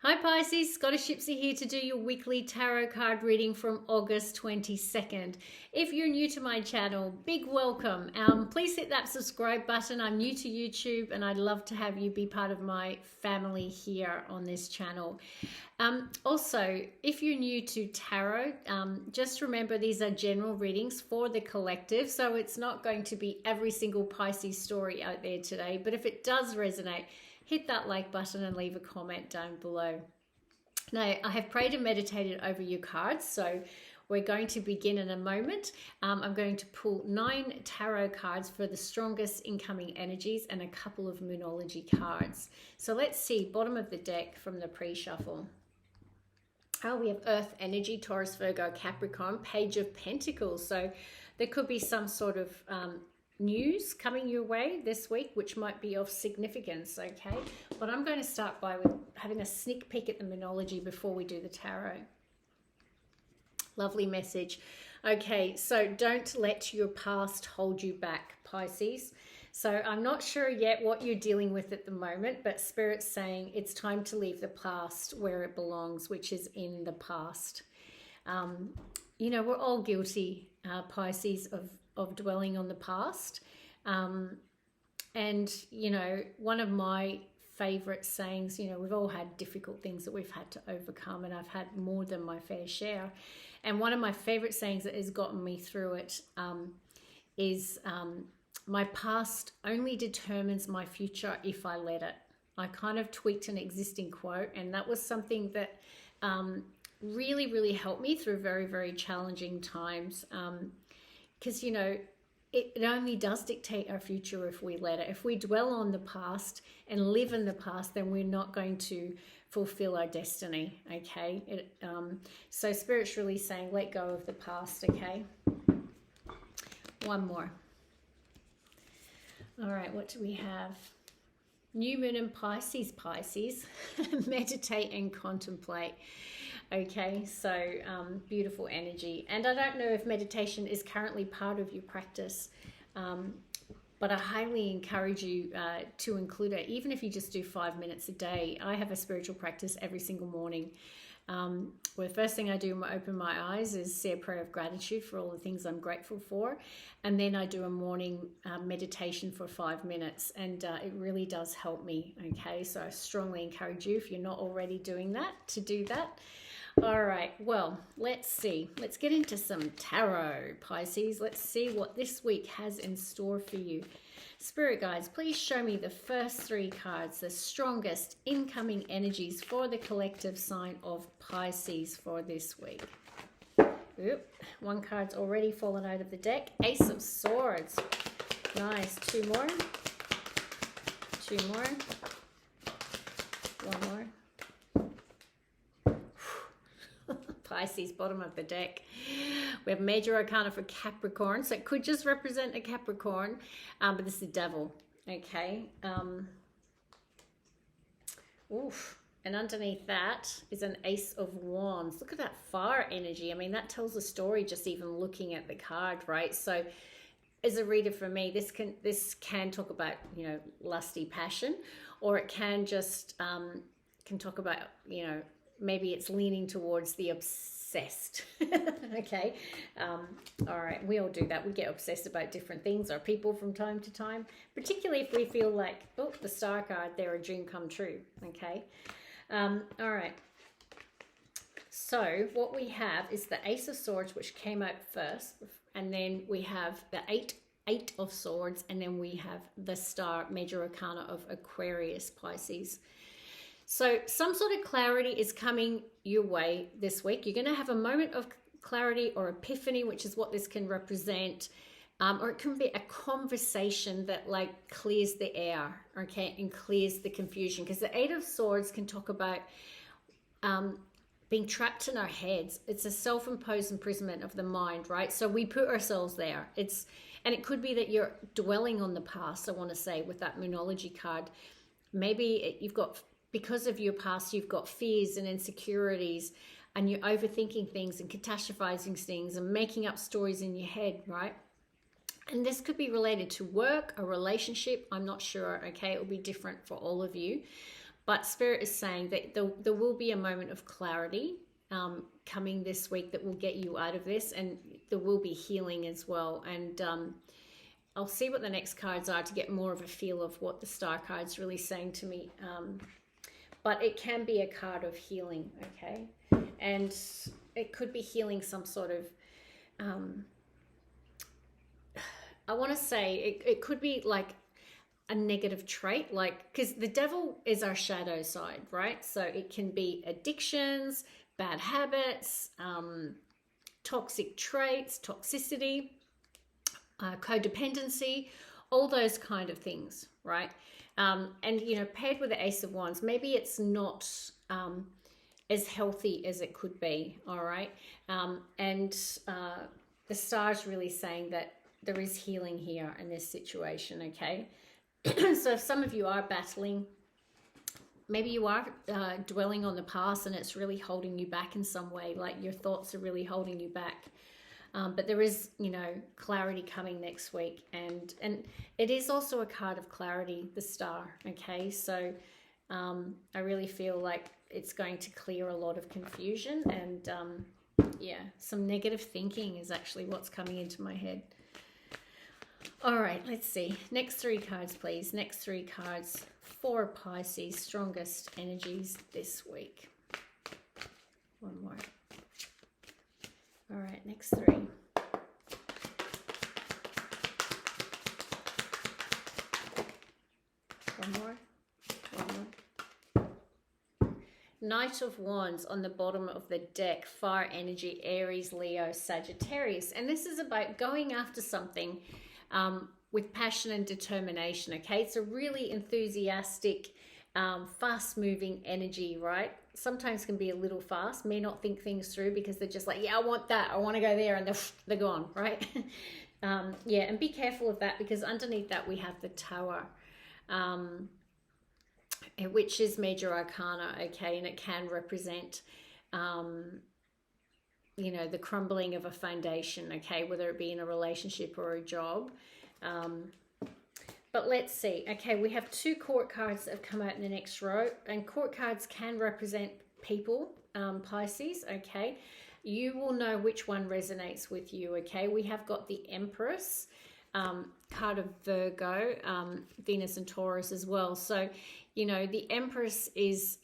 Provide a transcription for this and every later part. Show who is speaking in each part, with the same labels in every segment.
Speaker 1: Hi Pisces, Scottish Gypsy here to do your weekly tarot card reading from August 22nd. If you're new to my channel, big welcome. Please hit that subscribe button. I'm new to YouTube and I'd love to have you be part of my family here on this channel. Also, if you're new to tarot, just remember these are general readings for the collective, so it's not going to be every single Pisces story out there today, but if it does resonate, hit that like button and leave a comment down below. Now, I have prayed and meditated over your cards, so we're going to begin in a moment. I'm going to pull 9 tarot cards for the strongest incoming energies and a couple of Moonology cards. So let's see, bottom of the deck from the pre-shuffle. Oh, we have Earth energy, Taurus, Virgo, Capricorn, Page of Pentacles. So there could be some sort of news coming your way this week, which might be of significance, okay? But I'm going to start by having a sneak peek at the Moonology before we do the tarot. Lovely message. Okay, so don't let your past hold you back, Pisces. So I'm not sure yet what you're dealing with at the moment, but Spirit's saying it's time to leave the past where it belongs, which is in the past. You know, we're all guilty, Pisces, of dwelling on the past. And, you know, one of my favorite sayings, you know, we've all had difficult things that we've had to overcome, and I've had more than my fair share. And one of my favorite sayings that has gotten me through it is my past only determines my future if I let it. I kind of tweaked an existing quote, and that was something that really, really helped me through very, very challenging times. Because, you know, it only does dictate our future if we let it. If we dwell on the past and live in the past, then we're not going to fulfill our destiny, okay? So Spirit's really saying, let go of the past, okay? One more. All right, what do we have? New Moon in Pisces, Pisces. Meditate and contemplate. Okay, so beautiful energy. And I don't know if meditation is currently part of your practice, but I highly encourage you to include it, even if you just do 5 minutes a day. I have a spiritual practice every single morning, where the first thing I do when I open my eyes is say a prayer of gratitude for all the things I'm grateful for. And then I do a morning meditation for 5 minutes, and it really does help me, okay? So I strongly encourage you, if you're not already doing that, to do that. All right, well, let's see. Let's get into some tarot, Pisces. Let's see what this week has in store for you. Spirit guides, please show me the first 3 cards, the strongest incoming energies for the collective sign of Pisces for this week. Oop, 1 card's already fallen out of the deck. Ace of Swords. Nice. 2 more. 2 more. 1 more. Pisces, bottom of the deck. We have Major Arcana for Capricorn, so it could just represent a Capricorn, but this is the Devil, okay? And underneath that is an Ace of Wands. Look at that fire energy. I mean, that tells a story just even looking at the card, right? So as a reader for me, this can talk about, you know, lusty passion, or it can just can talk about, you know, maybe it's leaning towards the obsessed. Okay. All right. We all do that. We get obsessed about different things or people from time to time, particularly if we feel like, oh, the star card, they're a dream come true. Okay. All right. So what we have is the Ace of Swords, which came out first. And then we have the Eight of Swords. And then we have the star, Major Arcana of Aquarius, Pisces. So some sort of clarity is coming your way this week. You're going to have a moment of clarity or epiphany, which is what this can represent. Or it can be a conversation that like clears the air, okay, and clears the confusion. Because the 8 of Swords can talk about being trapped in our heads. It's a self-imposed imprisonment of the mind, right? So we put ourselves there. And it could be that you're dwelling on the past, I want to say, with that Moonology card. Maybe you've got, because of your past, you've got fears and insecurities, and you're overthinking things and catastrophizing things and making up stories in your head, right? And this could be related to work, a relationship. I'm not sure, okay? It will be different for all of you. But Spirit is saying that there will be a moment of clarity coming this week that will get you out of this, and there will be healing as well. And I'll see what the next cards are to get more of a feel of what the star card's really saying to me. But it can be a card of healing, okay? And it could be healing some sort of, I want to say it could be like a negative trait, like, because the devil is our shadow side, right? So it can be addictions, bad habits, toxic traits, toxicity, codependency, all those kind of things, right? And, you know, paired with the Ace of Wands, maybe it's not as healthy as it could be, all right? And the star's really saying that there is healing here in this situation, okay? So if some of you are battling, maybe you are dwelling on the past and it's really holding you back in some way, like your thoughts are really holding you back. But there is, you know, clarity coming next week. And it is also a card of clarity, the star, okay? So I really feel like it's going to clear a lot of confusion. And, yeah, some negative thinking is actually what's coming into my head. All right, let's see. Next three cards, please. Next three cards for Pisces, strongest energies this week. One more. All right, next three. One more. One more. Knight of Wands on the bottom of the deck. Fire energy, Aries, Leo, Sagittarius. And this is about going after something with passion and determination, okay? It's a really enthusiastic, fast-moving energy, right? Sometimes can be a little fast, may not think things through because they're just like, yeah, I want that, I want to go there, and they're gone, right? Yeah, and be careful of that because underneath that we have the Tower, which is major arcana, okay? And it can represent, you know, the crumbling of a foundation, okay? Whether it be in a relationship or a job. But let's see. Okay, we have two court cards that have come out in the next row. And court cards can represent people, Pisces, okay? You will know which one resonates with you, okay? We have got the Empress, card of Virgo, Venus and Taurus as well. So, you know, the Empress is,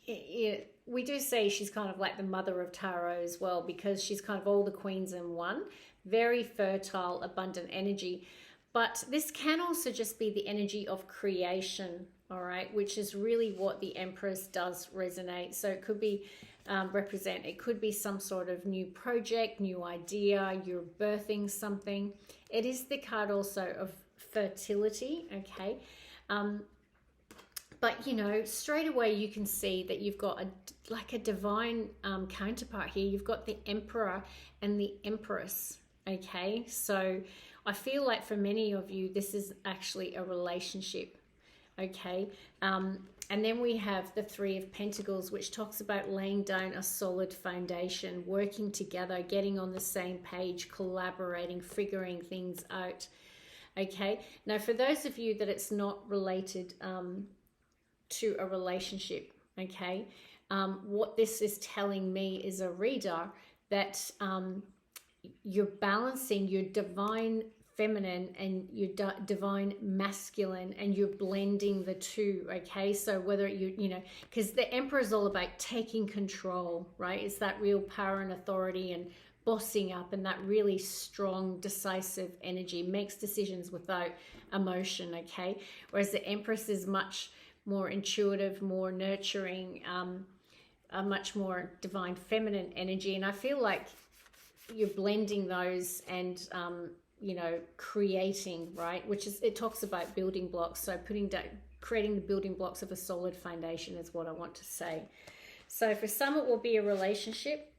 Speaker 1: we do say she's kind of like the mother of tarot as well because she's kind of all the queens in one. Very fertile, abundant energy. But this can also just be the energy of creation, all right, which is really what the Empress does resonate. So it could be it could be some sort of new project, new idea, you're birthing something. It is the card also of fertility, okay? But, you know, straight away you can see that you've got a divine counterpart here. You've got the Emperor and the Empress, okay? So I feel like for many of you, this is actually a relationship, okay? And then we have the Three of Pentacles, which talks about laying down a solid foundation, working together, getting on the same page, collaborating, figuring things out, okay? Now, for those of you that it's not related to a relationship, okay, what this is telling me is a reader that you're balancing your divine feminine and your divine masculine, and you're blending the two, okay? So whether you know, because the Emperor is all about taking control, right? It's that real power and authority and bossing up, and that really strong, decisive energy, makes decisions without emotion, okay? Whereas the Empress is much more intuitive, more nurturing, a much more divine feminine energy. And I feel like you're blending those and you know, creating, right? Which is, it talks about building blocks. So creating the building blocks of a solid foundation is what I want to say. So for some, it will be a relationship.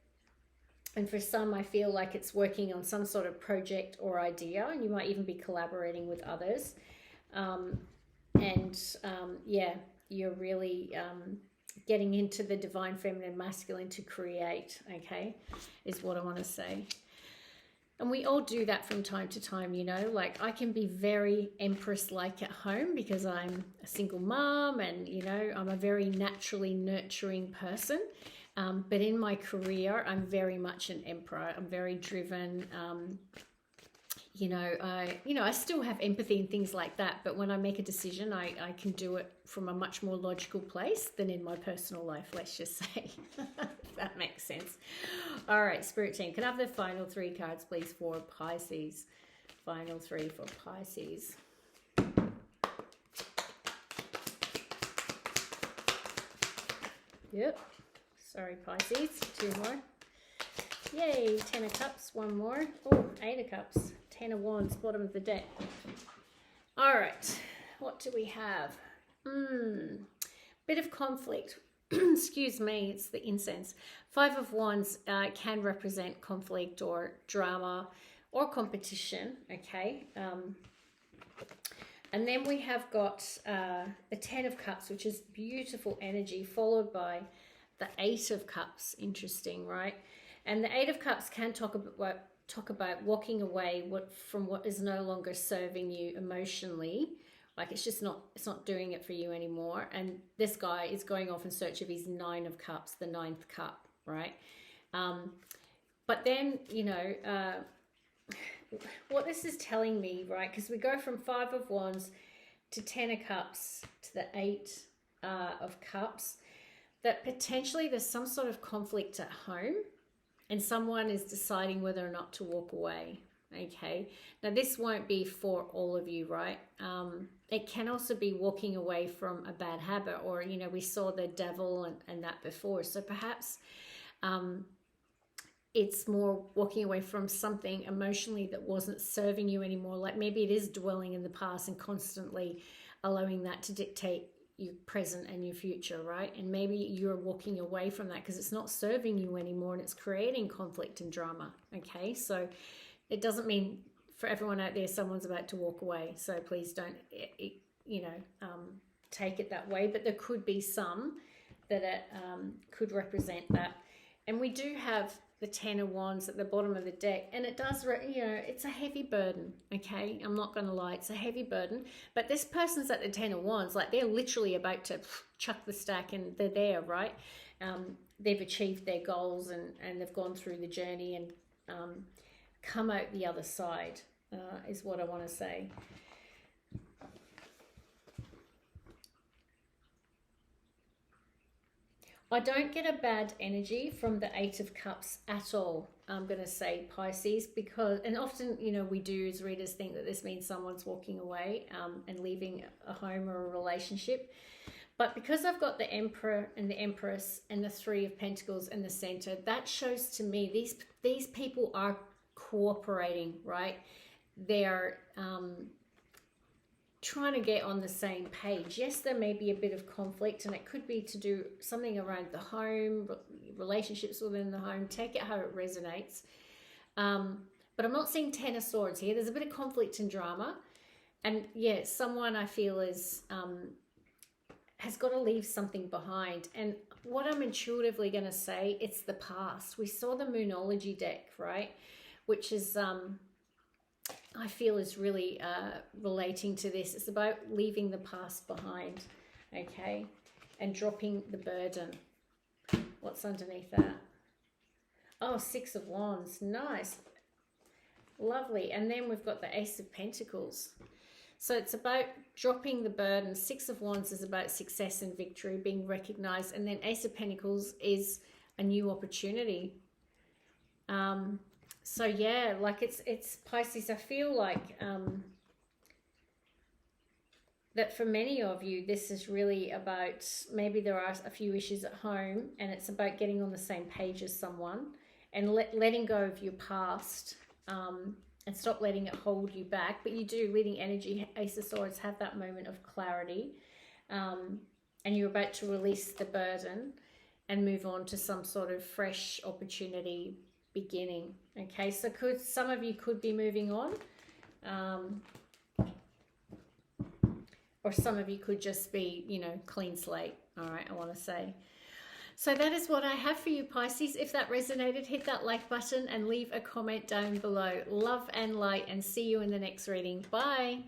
Speaker 1: And for some, I feel like it's working on some sort of project or idea. And you might even be collaborating with others. Yeah, you're really getting into the divine feminine masculine to create, okay, is what I want to say. And we all do that from time to time, you know, like I can be very Empress-like at home because I'm a single mom and, you know, I'm a very naturally nurturing person. But in my career, I'm very much an Emperor. I'm very driven. I still have empathy and things like that. But when I make a decision, I can do it from a much more logical place than in my personal life, let's just say. If that makes sense. All right, Spirit Team, can I have the final 3 cards, please, for Pisces? Final 3 for Pisces. Yep. Sorry, Pisces. 2 more. Yay, 10 of Cups. 1 more. Oh, 8 of Cups. 10 of Wands, bottom of the deck. All right, what do we have? Bit of conflict. Excuse me, it's the incense. 5 of Wands can represent conflict or drama or competition, okay? And then we have got the 10 of Cups, which is beautiful energy, followed by the 8 of Cups. Interesting, right? And the 8 of Cups can talk about walking away from what is no longer serving you emotionally. Like it's not doing it for you anymore. And this guy is going off in search of his 9 of Cups, the 9th cup, right? But then, you know, what this is telling me, right? Because we go from 5 of Wands to 10 of Cups to the 8 of Cups, that potentially there's some sort of conflict at home and someone is deciding whether or not to walk away. Okay, now this won't be for all of you, right? It can also be walking away from a bad habit, or, you know, we saw the devil and that before. So perhaps it's more walking away from something emotionally that wasn't serving you anymore. Like maybe it is dwelling in the past and constantly allowing that to dictate your present and your future, right? And maybe you're walking away from that because it's not serving you anymore and it's creating conflict and drama. Okay, so it doesn't mean for everyone out there someone's about to walk away. So please don't, take it that way. But there could be some that could represent that. And we do have the 10 of Wands at the bottom of the deck, and it does, it's a heavy burden, okay? I'm not going to lie, it's a heavy burden, but this person's at the 10 of Wands, like they're literally about to chuck the stack and they're there, right? They've achieved their goals and they've gone through the journey and come out the other side, is what I want to say. I don't get a bad energy from the 8 of Cups at all, I'm going to say, Pisces, because, and often, you know, we do as readers think that this means someone's walking away and leaving a home or a relationship. But because I've got the Emperor and the Empress and the 3 of Pentacles in the center, that shows to me these people are cooperating, right? They're trying to get on the same page. Yes, there may be a bit of conflict, and it could be to do something around the home, relationships within the home. Take it how it resonates. But I'm not seeing 10 of Swords here. There's a bit of conflict and drama. And yeah, someone I feel is has got to leave something behind. And what I'm intuitively going to say, it's the past. We saw the Moonology deck, right? Which is... I feel is really relating to this. It's about leaving the past behind, okay, and dropping the burden. What's underneath that? Oh, 6 of Wands. Nice. Lovely. And then we've got the Ace of Pentacles. So it's about dropping the burden. 6 of Wands is about success and victory, being recognized. And then Ace of Pentacles is a new opportunity. So yeah, like it's Pisces. I feel like that for many of you, this is really about, maybe there are a few issues at home and it's about getting on the same page as someone and letting go of your past and stop letting it hold you back. But you do, leading energy, Ace of Swords, have that moment of clarity and you're about to release the burden and move on to some sort of fresh opportunity beginning. Okay, so some of you could be moving on, or some of you could just be, you know, clean slate. All right, I want to say. So that is what I have for you, Pisces. If that resonated, hit that like button and leave a comment down below. Love and light, and see you in the next reading. Bye.